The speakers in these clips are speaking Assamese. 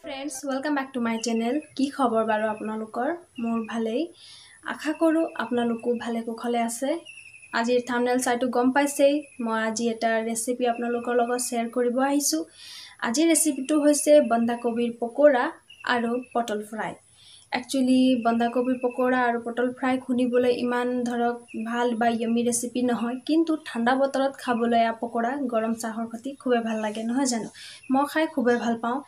Friends welcome back to my channel. কি খবৰ বাৰু আপোনালোকৰ? মোৰ ভালেই, আশা কৰোঁ আপোনালোকো ভালে কুশলে আছে। আজিৰ থাম্বনেইল চাইটো গম পাইছেই, মই আজি এটা ৰেচিপি আপোনালোকৰ লগত শ্বেয়াৰ কৰিব আহিছোঁ। আজিৰ ৰেচিপিটো হৈছে বন্ধাকবিৰ পকোৰা আৰু পটল ফ্ৰাই। একচুৱেলি বন্ধাকবিৰ পকোৰা আৰু পটল ফ্ৰাই শুনিবলৈ ইমান ধৰক ভাল বা য়মি ৰেচিপি নহয়, কিন্তু ঠাণ্ডা বতৰত খাবলৈ পকোৰা গৰম চাহৰ সৈতে খুবেই ভাল লাগে, নহয় জানো? মই খাই খুবেই ভাল পাওঁ।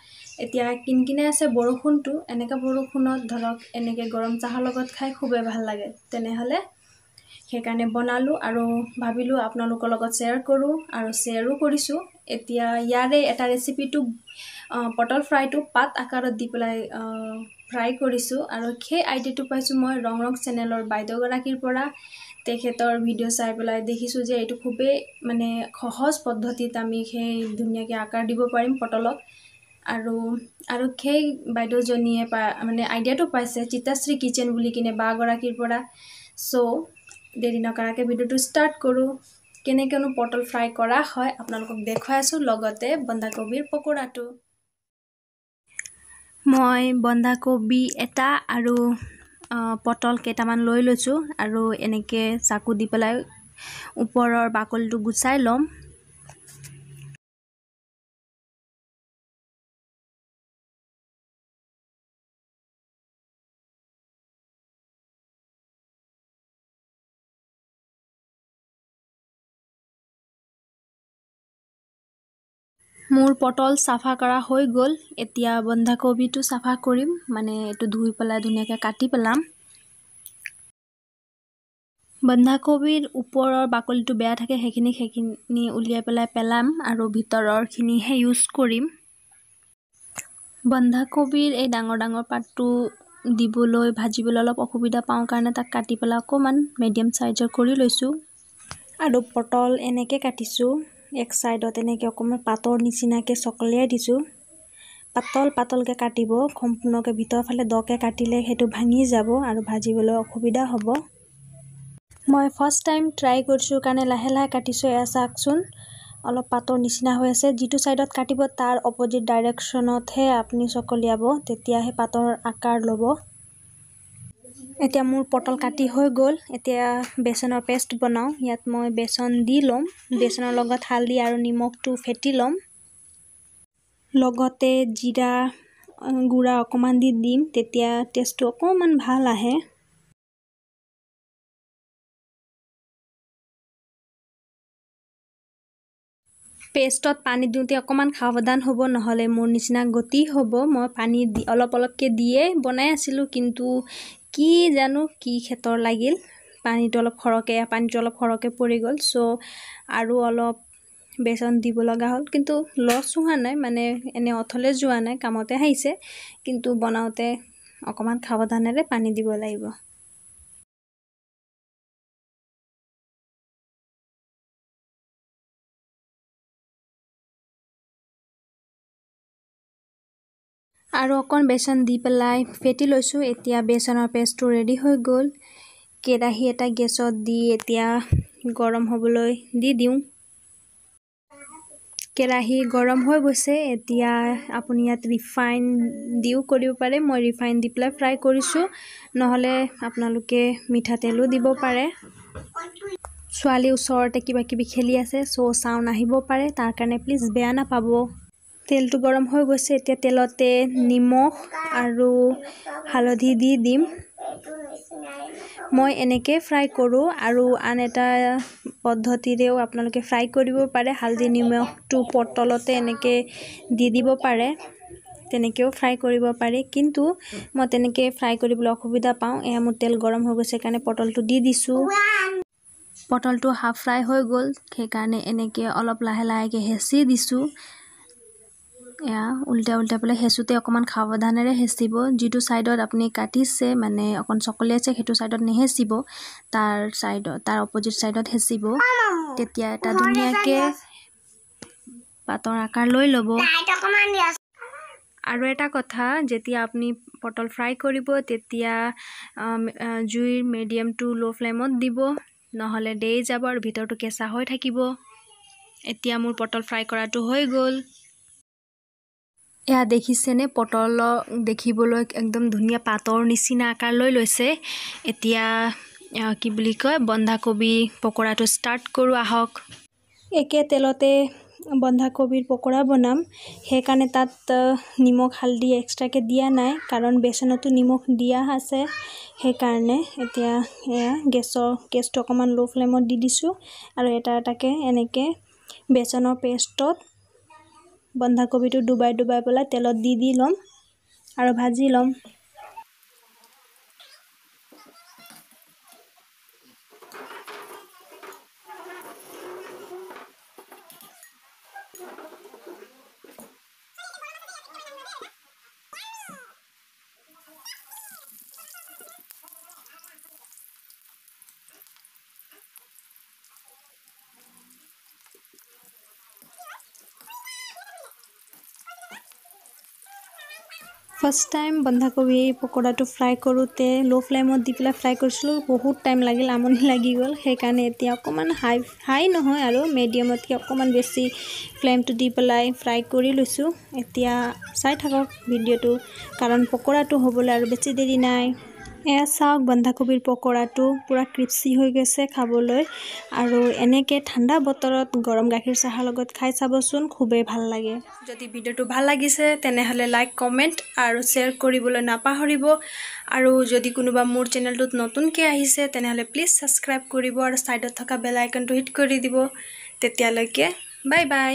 এতিয়া কিনকিনে আছে বৰষুণটো, এনেকৈ বৰষুণত ধৰক এনেকৈ গৰম চাহৰ লগত খাই খুবেই ভাল লাগে। তেনেহ'লে সেইকাৰণে বনালোঁ আৰু ভাবিলোঁ আপোনালোকৰ লগত শ্বেয়াৰ কৰোঁ আৰু শ্বেয়াৰো কৰিছোঁ। এতিয়া ইয়াৰে এটা ৰেচিপিটো পটল ফ্ৰাইটো পাত আকাৰত দি পেলাই ফ্ৰাই কৰিছোঁ আৰু সেই আইডিয়াটো পাইছোঁ মই ৰং চেনেলৰ বাইদেউগৰাকীৰ পৰা। তেখেতৰ ভিডিঅ' চাই পেলাই দেখিছোঁ যে এইটো খুবেই মানে সহজ পদ্ধতিত আমি সেই ধুনীয়াকৈ আকাৰ দিব পাৰিম পটলক। আৰু সেই বাইদেউজনীয়ে মানে আইডিয়াটো পাইছে চিতাশ্ৰী কিচেন বুলি কিনে বাগৰাকীৰ পৰা। চ' দেৰি নকৰাকৈ ভিডিঅ'টো ষ্টাৰ্ট কৰোঁ। কেনেকৈনো পটল ফ্ৰাই কৰা হয় আপোনালোকক দেখুৱাই আছোঁ, লগতে বন্ধাকবিৰ পকোৰাটো। মই বন্ধাকবি এটা আৰু পটল কেইটামান লৈ লৈছোঁ আৰু এনেকৈ চাকু দি পেলাই ওপৰৰ বাকলিটো গুচাই ল'ম। মোৰ পটল চাফা কৰা হৈ গ'ল। এতিয়া বন্ধাকবিটো চাফা কৰিম, মানে এইটো ধুই পেলাই ধুনীয়াকৈ কাটি পেলাম। বন্ধাকবিৰ ওপৰৰ বাকলিটো বেয়া থাকে, সেইখিনি উলিয়াই পেলাম আৰু ভিতৰৰখিনিহে ইউজ কৰিম। বন্ধাকবিৰ এই ডাঙৰ পাতটো দিবলৈ ভাজিবলৈ অলপ অসুবিধা পাওঁ কাৰণে তাক কাটি পেলাই অকণমান মিডিয়াম চাইজৰ কৰি লৈছোঁ। আৰু পটল এনেকৈ কাটিছোঁ, এক চাইডত এনেকৈ অকণমান পাতৰ নিচিনাকৈ চকলিয়াই দিছোঁ। পাতলকৈ কাটিব, সম্পূৰ্ণকৈ ভিতৰৰ ফালে দকৈ কাটিলে সেইটো ভাঙি যাব আৰু ভাজিবলৈ অসুবিধা হ'ব। মই ফাৰ্ষ্ট টাইম ট্ৰাই কৰিছোঁ কাৰণে লাহে কাটিছোঁ। এয়া চাওকচোন, অলপ পাতৰ নিচিনা হৈ আছে। যিটো ছাইডত কাটিব তাৰ অপজিট ডাইৰেকশ্যনতহে আপুনি চকলিয়াব, তেতিয়াহে পাতৰ আকাৰ ল'ব। এতিয়া মোৰ পটল কাটি হৈ গ'ল। এতিয়া বেচনৰ পেষ্ট বনাওঁ। ইয়াত মই বেচন দি ল'ম, বেচনৰ লগত হালধি আৰু নিমখটো ফেটি ল'ম। লগতে জিৰা গুড়া অকণমান দি দিম, তেতিয়া টেষ্টটো অকণমান ভাল আহে। পেষ্টত পানী দিওঁতে অকণমান সাৱধান হ'ব, নহ'লে মোৰ নিচিনা গতি হ'ব। মই পানী অলপকৈ দিয়ে বনাই আছিলোঁ, কিন্তু কি জানো কি ক্ষেত্ৰৰ লাগিল, পানীটো অলপ সৰহকৈ পৰি গ'ল। চ' আৰু অলপ বেচন দিব লগা হ'ল, কিন্তু লছ হোৱা নাই, মানে এনে অথলে যোৱা নাই, কামতে আহিছে। কিন্তু বনাওঁতে অকণমান সাৱধানেৰে পানী দিব লাগিব। আৰু অকণ বেচন দি পেলাই ফেটি লৈছোঁ। এতিয়া বেচনৰ পেষ্টটো ৰেডি হৈ গ'ল। কেৰাহী এটা গেছত দি এতিয়া গৰম হ'বলৈ দি দিওঁ। কেৰাহী গৰম হৈ গৈছে। এতিয়া আপুনি ইয়াত ৰিফাইন দিও কৰিব পাৰে। মই ৰিফাইন দি পেলাই ফ্ৰাই কৰিছোঁ, নহ'লে আপোনালোকে মিঠাতেলো দিব পাৰে। ছোৱালী ওচৰতে কিবাকিবি খেলি আছে, চ' চাউণ্ড আহিব পাৰে, তাৰ কাৰণে প্লিজ বেয়া নাপাব। তেলটো গৰম হৈ গৈছে। এতিয়া তেলতে নিমখ আৰু হালধি দি দিম। মই এনেকৈ ফ্ৰাই কৰোঁ, আৰু আন এটা পদ্ধতিৰেও আপোনালোকে ফ্ৰাই কৰিব পাৰে। হালধি নিমখটো পটলতে এনেকৈ দি দিব পাৰে, তেনেকৈও ফ্ৰাই কৰিব পাৰি, কিন্তু মই তেনেকৈ ফ্ৰাই কৰিবলৈ অসুবিধা পাওঁ। এয়া মোৰ তেল গৰম হৈ গৈছে কাৰণে পটলটো দি দিছোঁ। পটলটো হাফ ফ্ৰাই হৈ গ'ল, সেইকাৰণে এনেকৈ অলপ লাহেকৈ হেঁচি দিছোঁ। এয়া উল্টাই পেলাই হেঁচোতে অকণমান সাৱধানেৰে হেঁচিব। যিটো ছাইডত আপুনি কাটিছে, মানে অকণ চকলিয়াইছে, সেইটো ছাইডত নেহেঁচিব, তাৰ অপজিট ছাইডত হেঁচিব। তেতিয়া এটা ধুনীয়াকৈ পাতৰ আকাৰ লৈ ল'ব। আৰু এটা কথা, যেতিয়া আপুনি পটল ফ্ৰাই কৰিব, তেতিয়া জুইৰ মিডিয়াম টু ল' ফ্লেমত দিব, নহ'লে দেই যাব আৰু ভিতৰটো কেঁচা হৈ থাকিব। এতিয়া মোৰ পটল ফ্ৰাই কৰাটো হৈ গ'ল। এয়া দেখিছেনে পটল দেখিবলৈ একদম ধুনীয়া পাতৰ নিচিনা আকাৰ লৈ লৈছে এতিয়া কি বুলি কয় বন্ধাকবি পকৰাটো ষ্টাৰ্ট কৰো আহক একে তেলতে বন্ধাকবিৰ পকৰা বনাম সেইকাৰণে তাত নিমখ হালধি এক্সট্ৰাকে দিয়া নাই কাৰণ বেচনতো নিমখ দিয়া আছে সেইকাৰণে এতিয়া এয়া গেছটো অকমান লো ফ্লেমত দি দিছো আৰু এটাকে এনেকে বেচনৰ পেষ্টত বন্ধাকবিটো ডুবাই পেলাই তেলত দি লম আৰু ভাজি লম ফাৰ্স্ট টাইম বন্ধাকবি পকৰাটো ফ্ৰাই কৰোঁতে লো ফ্লেমত দি পেলাই ফ্ৰাই কৰিছিলোঁ বহুত টাইম লাগিল আমনি লাগি গ'ল সেইকাৰণে এতিয়া অকমান হাই নহয় আৰু মিডিয়ামতকৈ অকমান বেছি ফ্লেমটো দি পেলাই ফ্ৰাই কৰি লৈছোঁ এতিয়া চাই থাকক ভিডিঅ'টো কাৰণ পকৰাটো হ'বলৈ আৰু বেছি দেৰি নাই এয়া চাওক বন্ধাকবিৰ পকৰাটো পুৰা ক্ৰিস্পি হৈ গৈছে খাবলৈ আৰু এনেকৈ ঠাণ্ডা বতৰত গৰম গাখীৰ চাহৰ লগত খাই চাবচোন খুবেই ভাল লাগে যদি ভিডিঅ'টো ভাল লাগিছে তেনেহ'লে লাইক কমেণ্ট আৰু শ্বেয়াৰ কৰিবলৈ নাপাহৰিব আৰু যদি কোনোবা মোৰ চেনেলটোত নতুনকৈ আহিছে তেনেহ'লে প্লিজ ছাবস্ক্ৰাইব কৰিব আৰু সাইডত থকা বেল আইকনটো হিট কৰি দিব তেতিয়ালৈকে বাই বাই